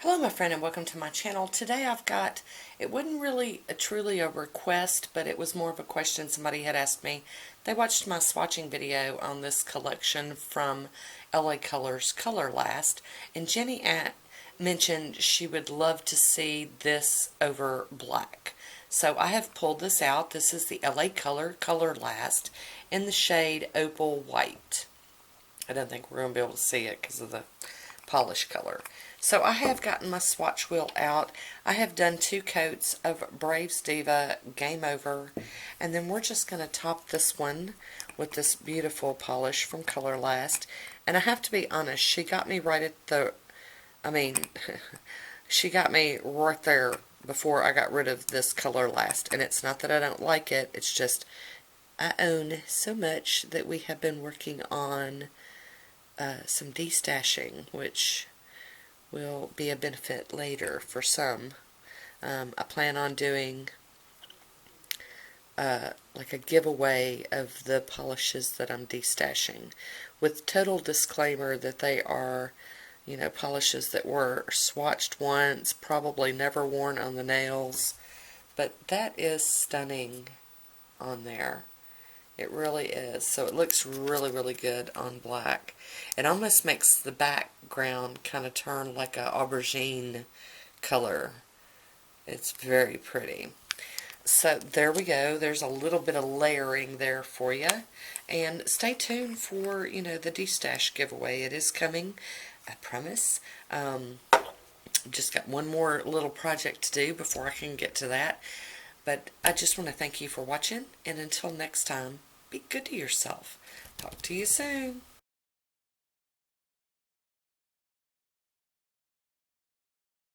Hello my friend and welcome to my channel. Today I've got, it wasn't really truly a request, but it was more of a question somebody had asked me. They watched my swatching video on this collection from LA Colors Color Last, and Jenny mentioned she would love to see this over black. So I have pulled this out. This is the LA Color Last in the shade Opal White. I don't think we're going to be able to see it because of the polish color. So I have gotten my swatch wheel out. I have done 2 coats of Braves Diva Game Over, and then we're just going to top this one with this beautiful polish from Color Last. And I have to be honest, she got me right at the, she got me right there before I got rid of this Color Last. And it's not that I don't like it, it's just I own so much that we have been working on some destashing, which will be a benefit later for some. I plan on doing like a giveaway of the polishes that I'm destashing, with total disclaimer that they are, polishes that were swatched once, probably never worn on the nails, but that is stunning on there. It really is. So it looks really, really good on black. It almost makes the background kind of turn like a aubergine color. It's very pretty. So there we go. There's a little bit of layering there for you. And stay tuned for, the destash giveaway. It is coming, I promise. Just got one more little project to do before I can get to that. But I just want to thank you for watching, and until next time, be good to yourself. Talk to you soon.